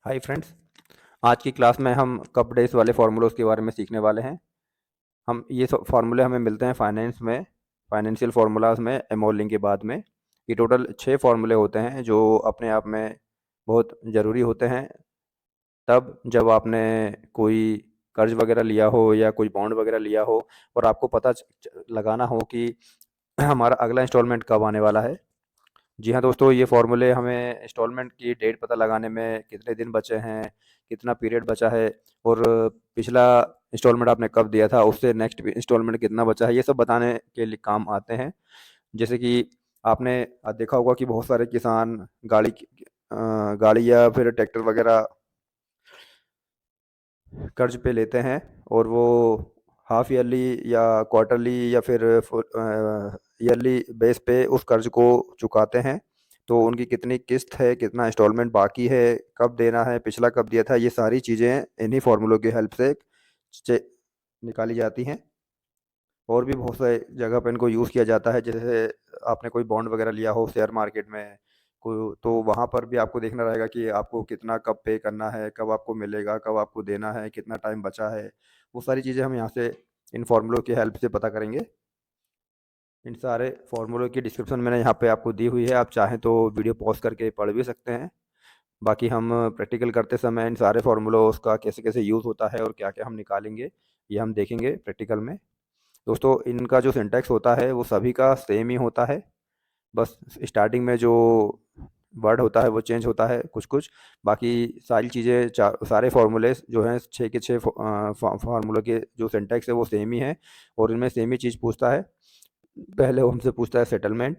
Hi friends. आज की class में हम कप डेज वाले फार्मूलोज के बारे में सीखने वाले हैं। हम ये सब फार्मूले हमें मिलते हैं फाइनेंस में, फाइनेंशियल फार्मूलाज में एमोलिंग के बाद में। ये टोटल 6 फार्मूले होते हैं जो अपने आप में बहुत ज़रूरी होते हैं। तब जब आपने कोई कर्ज वगैरह लिया हो या कोई बॉन्ड वगैरह लिया हो और आपको पता लगाना हो कि हमारा अगला इंस्टॉलमेंट कब आने वाला है। जी हाँ दोस्तों, ये फ़ॉर्मूले हमें इंस्टॉलमेंट की डेट पता लगाने में कितने दिन बचे हैं, कितना पीरियड बचा है और पिछला इंस्टॉलमेंट आपने कब दिया था, उससे नेक्स्ट इंस्टॉलमेंट कितना बचा है, ये सब बताने के लिए काम आते हैं। जैसे कि आपने देखा होगा कि बहुत सारे किसान गाड़ी या फिर ट्रैक्टर वगैरह कर्ज पे लेते हैं और वो हाफ ईयरली या क्वार्टरली या फिर ईयरली बेस पे उस कर्ज को चुकाते हैं। तो उनकी कितनी किस्त है, कितना इंस्टॉलमेंट बाकी है, कब देना है, पिछला कब दिया था, ये सारी चीज़ें इन्हीं फार्मूलों की हेल्प से चे- निकाली जाती हैं। और भी बहुत सारे जगह पे इनको यूज़ किया जाता है। जैसे आपने कोई बॉन्ड वगैरह लिया हो शेयर मार्केट में को, तो वहाँ पर भी आपको देखना रहेगा कि आपको कितना कब पे करना है, कब आपको मिलेगा, कब आपको देना है, कितना टाइम बचा है। वो सारी चीज़ें हम यहाँ से इन फार्मूलों की हेल्प से पता करेंगे। इन सारे फार्मूलों की डिस्क्रिप्शन मैंने यहाँ पे आपको दी हुई है, आप चाहें तो वीडियो पॉज करके पढ़ भी सकते हैं। बाकी हम प्रैक्टिकल करते समय इन सारे फार्मूलों का कैसे कैसे यूज़ होता है और क्या क्या हम निकालेंगे, ये हम देखेंगे प्रैक्टिकल में। दोस्तों, इनका जो सिंटैक्स होता है वो सभी का सेम ही होता है। बस स्टार्टिंग में जो वर्ड होता है वो चेंज होता है कुछ कुछ। बाकी सारी चीज़ें सारे फार्मूले जो हैं 6 के 6 फार्मूलों के जो सिंटैक्स है वो सेम ही है और इनमें सेम ही चीज़ पूछता है। पहले वो हमसे पूछता है सेटलमेंट।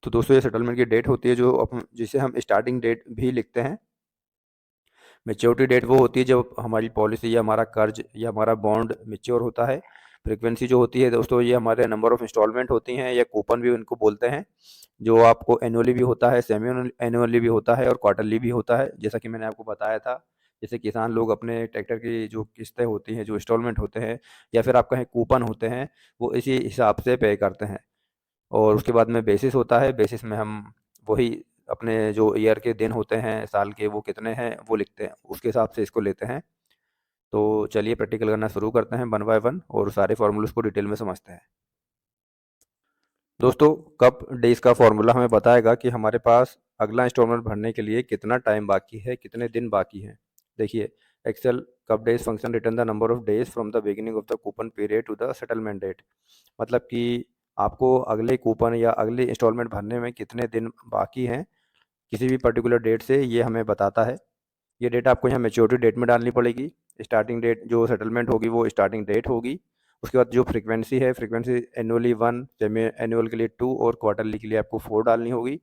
तो दोस्तों, ये सेटलमेंट की डेट होती है जो जिसे हम स्टार्टिंग डेट भी लिखते हैं। मैच्योरिटी डेट वो होती है जब हमारी पॉलिसी या हमारा कर्ज या हमारा बॉन्ड मैच्योर होता है। फ्रीक्वेंसी जो होती है दोस्तों, ये हमारे नंबर ऑफ इंस्टॉलमेंट होती हैं या कूपन भी उनको बोलते हैं, जो आपको एनुअली भी होता है, सेमी एनुअली भी होता है और क्वार्टरली भी होता है, जैसा कि मैंने आपको बताया था। जैसे किसान लोग अपने ट्रैक्टर की जो किस्तें होती हैं, जो इंस्टॉलमेंट होते हैं या फिर आप कहें कूपन होते हैं, वो इसी हिसाब से पे करते हैं। और उसके बाद में बेसिस होता है। बेसिस में हम वही अपने जो ईयर के दिन होते हैं, साल के, वो कितने हैं वो लिखते हैं, उसके हिसाब से इसको लेते हैं। तो चलिए प्रैक्टिकल करना शुरू करते हैं वन बाय वन और सारे फार्मूलेस को डिटेल में समझते हैं। दोस्तों, कप डेज का फॉर्मूला हमें बताएगा कि हमारे पास अगला इंस्टॉलमेंट भरने के लिए कितना टाइम बाकी है, कितने दिन बाकी हैं। देखिए, Excel coup days function return the number of days from the beginning of the coupon period to the settlement date. मतलब कि आपको अगले कूपन या अगले इंस्टॉलमेंट भरने में कितने दिन बाकी हैं किसी भी पर्टिकुलर डेट से, ये हमें बताता है। ये डेट आपको यहाँ मैच्योरिटी डेट में डालनी पड़ेगी। स्टार्टिंग डेट जो सेटलमेंट होगी वो स्टार्टिंग डेट होगी। उसके बाद जो फ्रीक्वेंसी है, फ्रीक्वेंसी एनुअली 1, सेमी एनुअल के लिए 2 और क्वार्टरली के लिए आपको 4 डालनी होगी।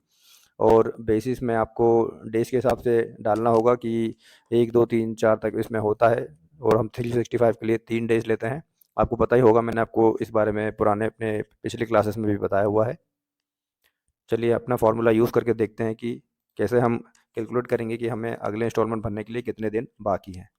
और बेसिस में आपको डेज के हिसाब से डालना होगा कि 1 2 3 4 तक इसमें होता है और हम 365 के लिए 3 डेज लेते हैं। आपको पता ही होगा, मैंने आपको इस बारे में पुराने अपने पिछले क्लासेस में भी बताया हुआ है। चलिए अपना फार्मूला यूज़ करके देखते हैं कि कैसे हम कैलकुलेट करेंगे कि हमें अगले इंस्टॉलमेंट भरने के लिए कितने दिन बाकी हैं।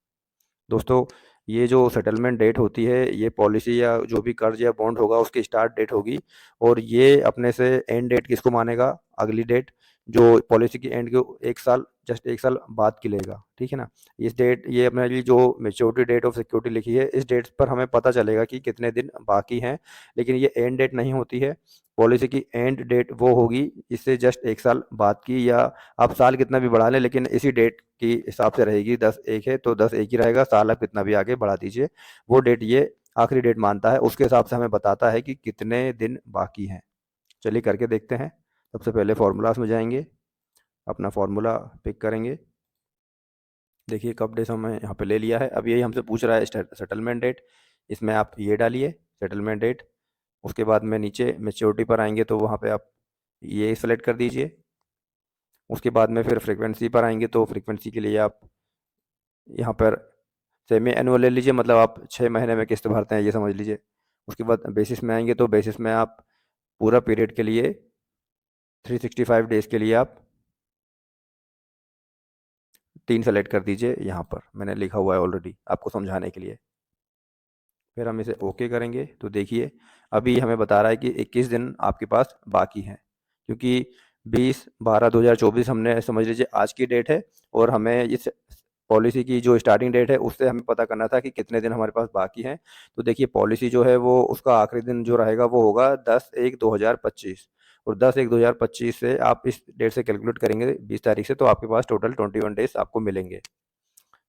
दोस्तों, ये जो सेटलमेंट डेट होती है, ये पॉलिसी या जो भी कर्ज या बॉन्ड होगा उसकी स्टार्ट डेट होगी। और ये अपने से एंड डेट किसको मानेगा, अगली डेट जो पॉलिसी की एंड को 1 साल, जस्ट 1 साल बाद की लेगा। ठीक है ना। इस डेट, ये अपने लिए जो मेच्योरिटी डेट ऑफ सिक्योरिटी लिखी है, इस डेट पर हमें पता चलेगा कि कितने दिन बाकी हैं। लेकिन ये एंड डेट नहीं होती है। पॉलिसी की एंड डेट वो होगी इससे जस्ट 1 साल बाद की, या आप साल कितना भी बढ़ा लें लेकिन इसी डेट की हिसाब से रहेगी। 10 एक है तो 10 एक ही रहेगा, साल आप कितना भी आगे बढ़ा दीजिए, वो डेट ये आखिरी डेट मानता है। उसके हिसाब से हमें बताता है कि कितने दिन बाकी हैं। चलिए करके देखते हैं। सबसे पहले फार्मूलाज में जाएंगे, अपना फार्मूला पिक करेंगे। देखिए, कब डेज हमें यहाँ पे ले लिया है। अब यही हमसे पूछ रहा है सेटलमेंट डेट, इसमें आप ये डालिए सेटलमेंट डेट। उसके बाद में नीचे मेच्योरिटी पर आएंगे तो वहाँ पे आप ये सेलेक्ट कर दीजिए। उसके बाद में फिर फ्रीक्वेंसी पर आएंगे तो फ्रीक्वेंसी के लिए आप यहाँ पर सेमी एनुअल ले लीजिए, मतलब आप 6 महीने में किस्त भरते हैं ये समझ लीजिए। उसके बाद बेसिस में आएंगे तो बेसिस में आप पूरा पीरियड के लिए 365 डेज के लिए आप 3 सेलेक्ट कर दीजिए। यहाँ पर मैंने लिखा हुआ है ऑलरेडी आपको समझाने के लिए। फिर हम इसे ओके करेंगे तो देखिए, अभी हमें बता रहा है कि 21 दिन आपके पास बाकी हैं, क्योंकि 20/12/2024 हमने समझ लीजिए आज की डेट है और हमें इस पॉलिसी की जो स्टार्टिंग डेट है उससे हमें पता करना था कि कितने दिन हमारे पास बाकी हैं। तो देखिए पॉलिसी जो है वो उसका आखिरी दिन जो रहेगा वो होगा 10/1/2025, और 10/1/2025 से आप इस डेट से कैलकुलेट करेंगे 20 तारीख से, तो आपके पास टोटल 21 डेज आपको मिलेंगे।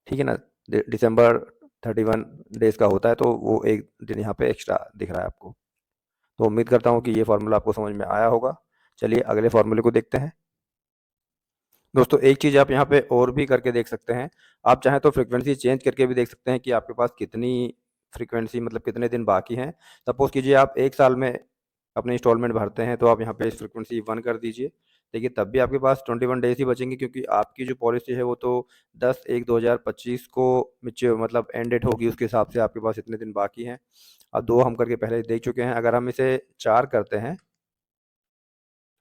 ठीक है ना। दिसंबर 31 डेज का होता है, तो वो एक दिन यहाँ पे एक्स्ट्रा दिख रहा है आपको। तो उम्मीद करता हूँ कि ये फार्मूला आपको समझ में आया होगा। चलिए अगले फार्मूले को देखते हैं। दोस्तों एक चीज़ आप यहाँ पे और भी करके देख सकते हैं। आप चाहें तो फ्रीक्वेंसी चेंज करके भी देख सकते हैं कि आपके पास कितनी फ्रीक्वेंसी, मतलब कितने दिन बाकी हैं। सपोज़ कीजिए आप 1 साल में अपने इंस्टॉलमेंट भरते हैं, तो आप यहाँ पे इस फ्रीक्वेंसी 1 कर दीजिए। देखिए तब भी आपके पास 21 डेज़ ही बचेंगे, क्योंकि आपकी जो पॉलिसी है वो तो 10/1/2025 को मैच्योर, मतलब एंड डेट होगी, उसके हिसाब से आपके पास इतने दिन बाकी हैं। अब 2 हम करके पहले देख चुके हैं, अगर हम इसे 4 करते हैं,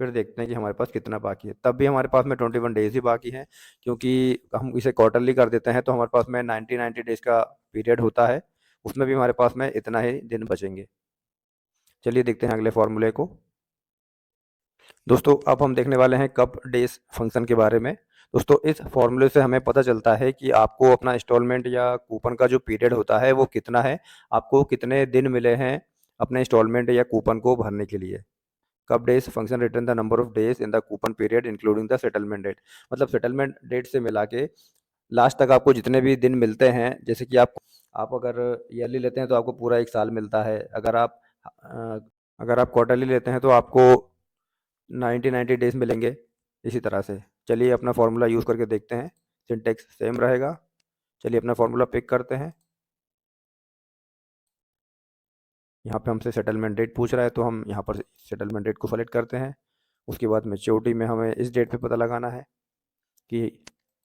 फिर देखते हैं कि हमारे पास कितना बाकी है। तब भी हमारे पास में 21 डेज़ ही बाकी हैं, क्योंकि हम इसे क्वार्टरली कर देते हैं तो हमारे पास में 90 डेज़ का पीरियड होता है, उसमें भी हमारे पास में इतना ही दिन बचेंगे। चलिए देखते हैं अगले फॉर्मूले को। दोस्तों अब हम देखने वाले हैं कप डेज फंक्शन के बारे में। दोस्तों इस फॉर्मूले से हमें पता चलता है कि आपको अपना इंस्टॉलमेंट या कूपन का जो पीरियड होता है वो कितना है, आपको कितने दिन मिले हैं अपने इंस्टॉलमेंट या कूपन को भरने के लिए। Coup days function return the number of days in the coupon period including the settlement date. मतलब सेटलमेंट डेट से मिला के लास्ट तक आपको जितने भी दिन मिलते हैं, जैसे कि आप अगर ईयरली लेते हैं तो आपको पूरा 1 साल मिलता है। अगर आप क्वार्टरली लेते हैं तो आपको 90 डेज मिलेंगे, इसी तरह से। चलिए अपना फार्मूला यूज़ करके देखते हैं। सिंटेक्स सेम रहेगा। चलिए अपना फार्मूला पिक करते हैं। यहाँ पे हमसे सेटलमेंट डेट पूछ रहा है, तो हम यहाँ पर सेटलमेंट डेट को सेलेक्ट करते हैं। उसके बाद मैच्योरिटी में हमें इस डेट पे पता लगाना है कि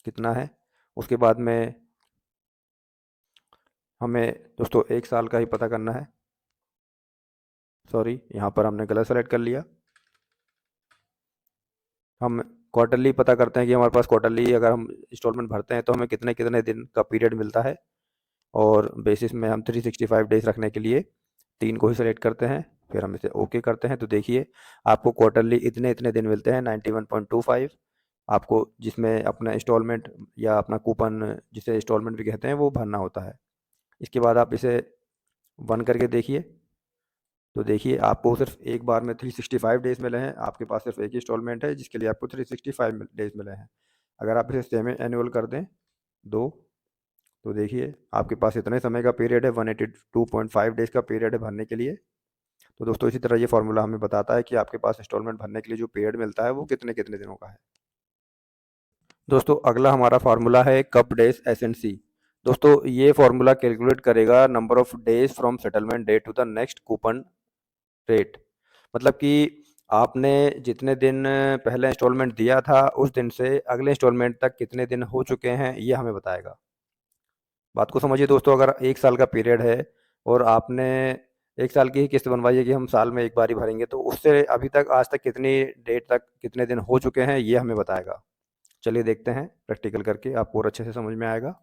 कितना है। उसके बाद में हमें दोस्तों 1 साल का ही पता करना है। सॉरी, यहाँ पर हमने गलत सेलेक्ट कर लिया। हम क्वार्टरली पता करते हैं कि हमारे पास क्वार्टरली अगर हम इंस्टॉलमेंट भरते हैं तो हमें कितने कितने दिन का पीरियड मिलता है, और बेसिस में हम 365 डेज रखने के लिए 3 को ही सेलेक्ट करते हैं। फिर हम इसे ओके करते हैं, तो देखिए आपको क्वार्टरली इतने इतने दिन मिलते हैं 91.25 आपको, जिसमें अपना इंस्टॉलमेंट या अपना कूपन, जिसे इंस्टॉलमेंट भी कहते हैं, वो भरना होता है। इसके बाद आप इसे 1 करके देखिए, तो देखिए आपको सिर्फ एक बार में 365 डेज मिले हैं। आपके पास सिर्फ एक ही इंस्टॉलमेंट है जिसके लिए आपको 365 डेज मिले हैं। अगर आप इसे सेमी एनुअल कर दें 2, तो देखिए आपके पास इतने समय का पीरियड है, 182.5 डेज का पीरियड है भरने के लिए। तो दोस्तों इसी तरह ये फार्मूला हमें बताता है कि आपके पास इंस्टॉलमेंट भरने के लिए जो पीरियड मिलता है वो कितने कितने दिनों का है। दोस्तों अगला हमारा फार्मूला है कप डेज एसएनसी। दोस्तों ये फार्मूला कैलकुलेट करेगा number of days from settlement date to the next coupon rate. मतलब कि आपने जितने दिन पहले इंस्टॉलमेंट दिया था उस दिन से अगले इंस्टॉलमेंट तक कितने दिन हो चुके हैं, ये हमें बताएगा। बात को समझिए दोस्तों, अगर 1 साल का पीरियड है और आपने 1 साल की ही किस्त बनवाई है कि हम साल में एक बार ही भरेंगे, तो उससे अभी तक आज तक कितनी डेट तक कितने दिन हो चुके हैं, ये हमें बताएगा। चलिए देखते हैं प्रैक्टिकल करके, आपको और अच्छे से समझ में आएगा।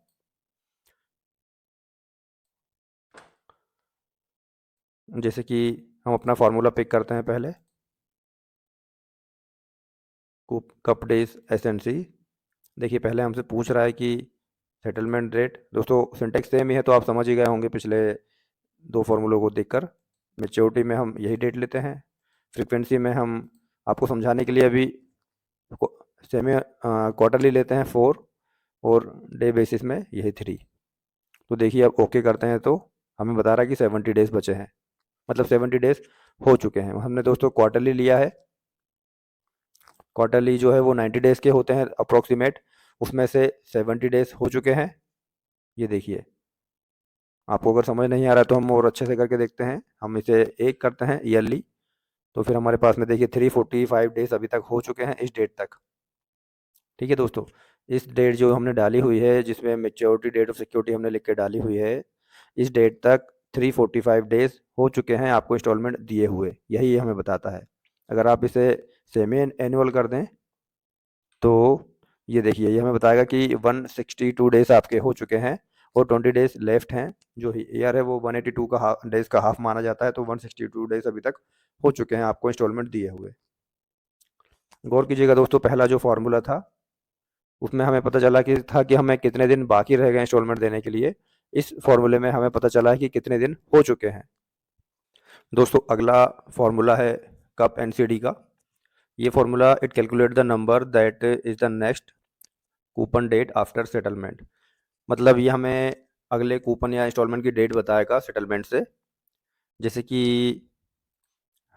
जैसे कि हम अपना फार्मूला पिक करते हैं पहले, कप डेज एसएनसी। देखिए पहले हमसे पूछ रहा है कि सेटलमेंट रेट। दोस्तों सिंटेक्स सेम ही है, तो आप समझ ही गए होंगे पिछले 2 फार्मूलों को देखकर। मैच्योरिटी में हम यही डेट लेते हैं। फ्रीक्वेंसी में हम आपको समझाने के लिए अभी सेमी क्वार्टरली लेते हैं 4, और डे बेसिस में यही 3। तो देखिए अब ओके करते हैं तो हमें बता रहा है कि 70 डेज बचे हैं, मतलब 70 डेज हो चुके हैं। हमने दोस्तों क्वार्टरली लिया है। क्वार्टरली जो है वो 90 डेज़ के होते हैं अप्रोक्सीमेट, उसमें से 70 डेज़ हो चुके हैं। ये देखिए, आपको अगर समझ नहीं आ रहा है तो हम और अच्छे से करके देखते हैं। हम इसे 1 करते हैं ईयरली, तो फिर हमारे पास में देखिए 345 डेज़ अभी तक हो चुके हैं इस डेट तक। ठीक है दोस्तों, इस डेट जो हमने डाली हुई है, जिसमें मैच्योरिटी डेट ऑफ सिक्योरिटी हमने लिख के डाली हुई है, इस डेट तक 345 डेज़ हो चुके हैं आपको इंस्टॉलमेंट दिए हुए, यही ये हमें बताता है। अगर आप इसे सेमी एनुअल कर दें, तो ये देखिए ये हमें बताएगा कि 162 डेज़ आपके हो चुके हैं और 20 डेज़ लेफ्ट हैं। जो ईयर है वो 182 का डेज़ का हाफ माना जाता है, तो 162 डेज़ अभी तक हो चुके हैं आपको इंस्टॉलमेंट दिए हुए। गौर कीजिएगा दोस्तों, पहला जो फार्मूला था उसमें हमें पता चला कि था कि हमें कितने दिन बाकी रह गए इंस्टॉलमेंट देने के लिए। इस फॉर्मूले में हमें पता चला है कि कितने दिन हो चुके हैं। दोस्तों अगला फॉर्मूला है कप एनसीडी का। ये formula it calculate the number that is the next coupon date after settlement. मतलब ये हमें अगले कूपन या इंस्टॉलमेंट की डेट बताएगा सेटलमेंट से। जैसे कि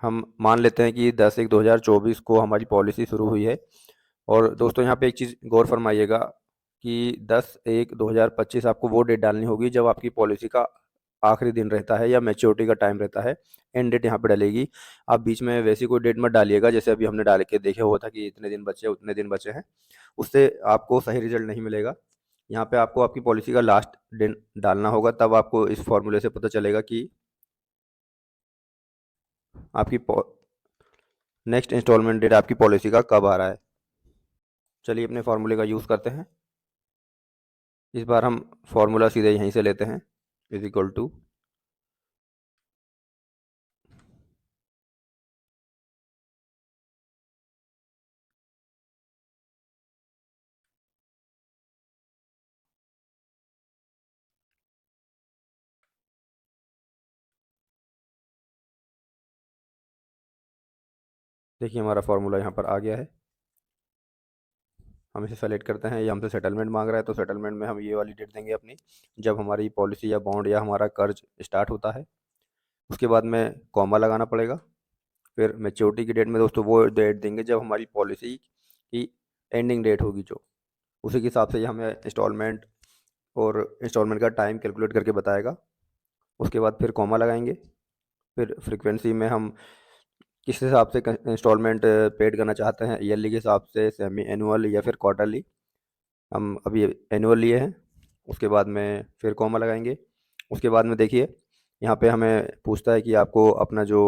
हम मान लेते हैं कि 10/1/2024 को हमारी पॉलिसी शुरू हुई है। और दोस्तों यहाँ पे एक चीज़ गौर फरमाइएगा कि 10/1/2025 आपको वो डेट डालनी होगी जब आपकी पॉलिसी का आखिरी दिन रहता है या मैच्योरिटी का टाइम रहता है। एंड डेट यहाँ पे डलेगी। आप बीच में वैसी कोई डेट मत डालिएगा जैसे अभी हमने डाल के देखे हुआ था कि इतने दिन बचे उतने दिन बचे हैं। उससे आपको सही रिजल्ट नहीं मिलेगा। यहाँ पे आपको आपकी पॉलिसी का लास्ट दिन डालना होगा, तब आपको इस फॉर्मूले से पता चलेगा कि आपकी नेक्स्ट इंस्टॉलमेंट डेट आपकी पॉलिसी का कब आ रहा है। चलिए अपने फॉर्मूले का यूज़ करते हैं। इस बार हम फॉर्मूला सीधे यहीं से लेते हैं। इज इक्वल टू देखिए हमारा फॉर्मूला यहाँ पर आ गया है। हम इसे सेलेक्ट करते हैं। ये हमसे सेटलमेंट मांग रहा है तो सेटलमेंट में हम ये वाली डेट देंगे अपनी, जब हमारी पॉलिसी या बॉन्ड या हमारा कर्ज स्टार्ट होता है। उसके बाद में कॉमा लगाना पड़ेगा। फिर मैच्योरिटी की डेट में दोस्तों वो डेट देंगे जब हमारी पॉलिसी की एंडिंग डेट होगी, जो उसी के हिसाब से ये हमें इंस्टॉलमेंट और इंस्टॉलमेंट का टाइम कैलकुलेट करके बताएगा। उसके बाद फिर कॉमा लगाएंगे। फिर फ्रीक्वेंसी में हम किस हिसाब से इंस्टॉलमेंट पेड करना चाहते हैं, ईयरली के हिसाब से, सेमी एनुअल या फिर क्वार्टरली। हम अभी एनुअल लिए हैं। उसके बाद में फिर कॉमा लगाएंगे। उसके बाद में देखिए यहाँ पे हमें पूछता है कि आपको अपना जो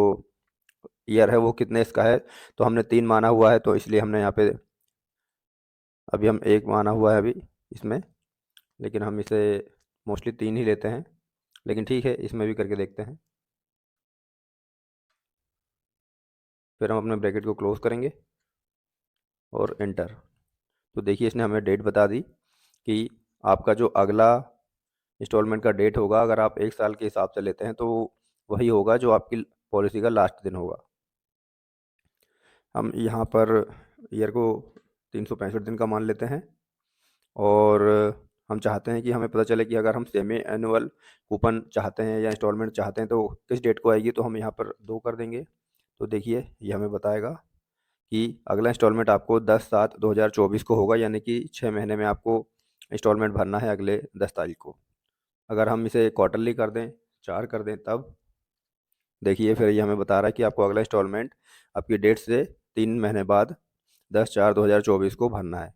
ईयर है वो कितने इसका है। तो हमने 3 माना हुआ है तो इसलिए हमने यहाँ पे अभी हम 1 माना हुआ है अभी इसमें, लेकिन हम इसे मोस्टली 3 ही लेते हैं। लेकिन ठीक है, इसमें भी करके देखते हैं। फिर हम अपने ब्रैकेट को क्लोज करेंगे और एंटर। तो देखिए इसने हमें डेट बता दी कि आपका जो अगला इंस्टॉलमेंट का डेट होगा, अगर आप 1 साल के हिसाब से लेते हैं तो वही होगा जो आपकी पॉलिसी का लास्ट दिन होगा। हम यहाँ पर ईयर को 365 दिन का मान लेते हैं। और हम चाहते हैं कि हमें पता चले कि अगर हम सेमी एनुअल कूपन चाहते हैं या इंस्टॉलमेंट चाहते हैं तो किस डेट को आएगी। तो हम यहाँ पर 2 कर देंगे। तो देखिए ये हमें बताएगा कि अगला इंस्टॉलमेंट आपको 10/7/2024 को होगा, यानी कि 6 महीने में आपको इंस्टॉलमेंट भरना है अगले 10 तारीख को। अगर हम इसे क्वार्टरली कर दें, 4 कर दें, तब देखिए फिर ये हमें बता रहा है कि आपको अगला इंस्टॉलमेंट आपकी डेट से 3 महीने बाद 10/4/2024 को भरना है।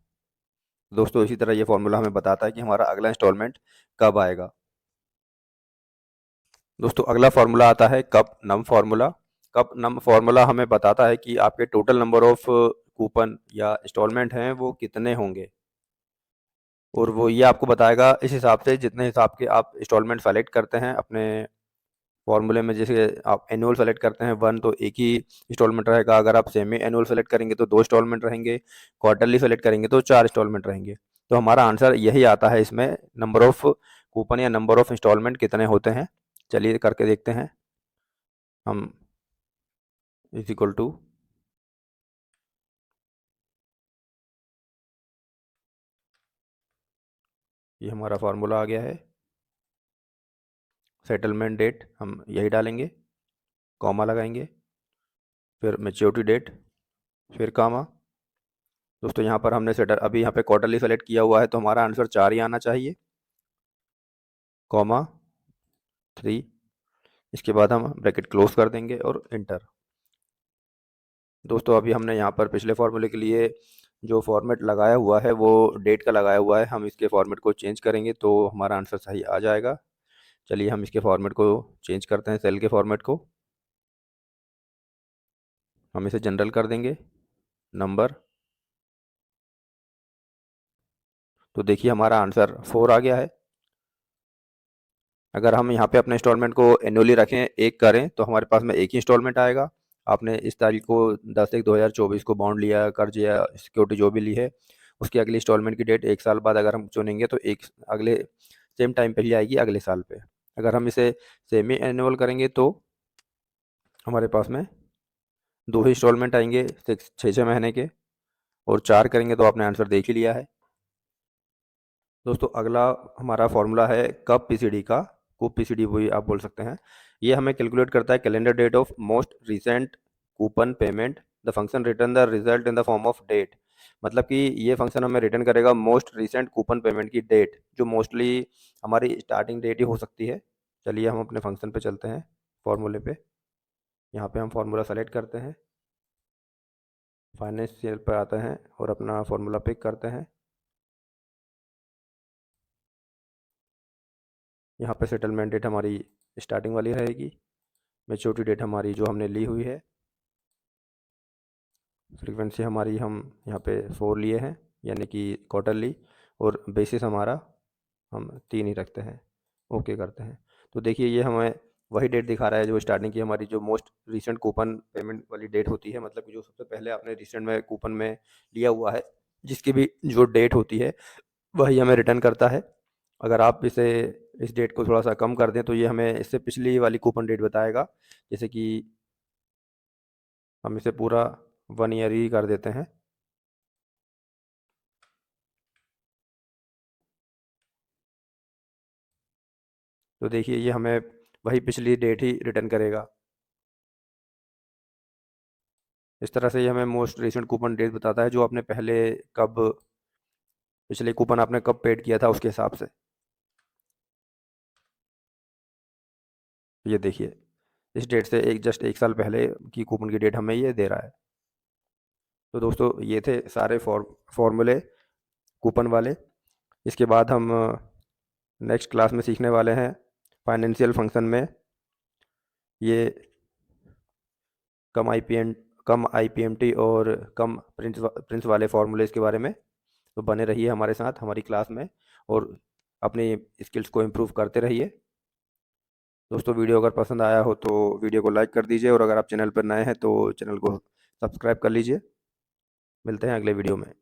दोस्तों इसी तरह ये फॉर्मूला हमें बताता है कि हमारा अगला इंस्टॉलमेंट कब आएगा। दोस्तों अगला फॉर्मूला आता है कप नम फॉर्मूला। कप नम फॉर्मूला हमें बताता है कि आपके टोटल नंबर ऑफ कूपन या इंस्टॉलमेंट हैं वो कितने होंगे। और वो ये आपको बताएगा इस हिसाब से जितने हिसाब के आप इंस्टॉलमेंट सेलेक्ट करते हैं अपने फॉर्मूले में। जैसे आप एनुअल सेलेक्ट करते हैं 1 तो एक ही इंस्टॉलमेंट रहेगा। अगर आप सेमी एनुअल सेलेक्ट करेंगे तो 2 इंस्टॉलमेंट रहेंगे। क्वार्टरली सेलेक्ट करेंगे तो 4 इंस्टॉलमेंट रहेंगे। तो हमारा आंसर यही आता है इसमें, नंबर ऑफ कूपन या नंबर ऑफ इंस्टॉलमेंट कितने होते हैं। चलिए करके देखते हैं। हम इज इक्वल टू ये हमारा फार्मूला आ गया है। सेटलमेंट डेट हम यही डालेंगे, कॉमा लगाएंगे, फिर मैच्योरिटी डेट, फिर कॉमा। दोस्तों यहाँ पर हमने सेटल अभी यहाँ पे क्वार्टरली सेलेक्ट किया हुआ है तो हमारा आंसर 4 ही आना चाहिए, कॉमा 3। इसके बाद हम ब्रैकेट क्लोज कर देंगे और इंटर। दोस्तों अभी हमने यहाँ पर पिछले फॉर्मूले के लिए जो फॉर्मेट लगाया हुआ है वो डेट का लगाया हुआ है। हम इसके फॉर्मेट को चेंज करेंगे तो हमारा आंसर सही आ जाएगा। चलिए हम इसके फॉर्मेट को चेंज करते हैं, सेल के फॉर्मेट को। हम इसे जनरल कर देंगे, नंबर। तो देखिए हमारा आंसर 4 आ गया है। अगर हम यहाँ पे अपने इंस्टॉलमेंट को एनुअली रखें, 1 करें, तो हमारे पास में एक ही इंस्टॉलमेंट आएगा। आपने इस तारीख को 10/1/2024 को बॉन्ड लिया, कर्ज या सिक्योरिटी जो भी ली है, उसकी अगली इंस्टॉलमेंट की डेट 1 साल बाद अगर हम चुनेंगे तो एक अगले सेम टाइम पे ही आएगी अगले साल पे। अगर हम इसे सेमी एनुअल करेंगे तो हमारे पास में 2 ही इंस्टॉलमेंट आएंगे 6 महीने के, और 4 करेंगे तो आपने आंसर देख ही लिया है। दोस्तों अगला हमारा फॉर्मूला है कब पीसीडी का, कूप पीसीडी भी आप बोल सकते हैं। ये हमें कैलकुलेट करता है calendar date of most recent coupon payment. The function return the result in the form of date. मतलब कि ये फंक्शन हमें रिटर्न करेगा मोस्ट रिसेंट कूपन पेमेंट की डेट, जो मोस्टली हमारी स्टार्टिंग डेट ही हो सकती है। चलिए हम अपने फंक्शन पे चलते हैं, फॉर्मूले पे। यहाँ पे हम फार्मूला सेलेक्ट करते हैं, फाइनेंशियल पर आते हैं और अपना फार्मूला पिक करते हैं। यहाँ पे सेटलमेंट डेट हमारी स्टार्टिंग वाली रहेगी, मैच्योरिटी डेट हमारी जो हमने ली हुई है, फ्रीक्वेंसी हमारी हम यहाँ पे 4 लिए हैं यानी कि क्वार्टरली, और बेसिस हमारा हम 3 ही रखते हैं, ओके करते हैं। तो देखिए ये हमें वही डेट दिखा रहा है जो स्टार्टिंग की हमारी जो मोस्ट रिसेंट कूपन पेमेंट वाली डेट होती है, मतलब कि जो सबसे पहले आपने रिसेंट में कूपन में लिया हुआ है, जिसकी भी जो डेट होती है वही हमें रिटर्न करता है। अगर आप इस डेट को थोड़ा सा कम कर दें तो ये हमें इससे पिछली वाली कूपन डेट बताएगा। जैसे कि हम इसे पूरा 1 ईयर ही कर देते हैं, तो देखिए ये हमें वही पिछली डेट ही रिटर्न करेगा। इस तरह से ये हमें मोस्ट रिसेंट कूपन डेट बताता है जो आपने पहले कब, पिछले कूपन आपने कब पेड किया था उसके हिसाब से। ये देखिए इस डेट से जस्ट 1 साल पहले की कूपन की डेट हमें ये दे रहा है। तो दोस्तों ये थे सारे फॉर्मूले कूपन वाले। इसके बाद हम नेक्स्ट क्लास में सीखने वाले हैं फाइनेंशियल फंक्शन में ये कम आईपीएन कम आईपीएमटी और कम प्रिंस वाले फार्मूलेज के बारे में। तो बने रहिए हमारे साथ हमारी क्लास में और अपनी स्किल्स को इम्प्रूव करते रहिए। दोस्तों वीडियो अगर पसंद आया हो तो वीडियो को लाइक कर दीजिए, और अगर आप चैनल पर नए हैं तो चैनल को सब्सक्राइब कर लीजिए। मिलते हैं अगले वीडियो में।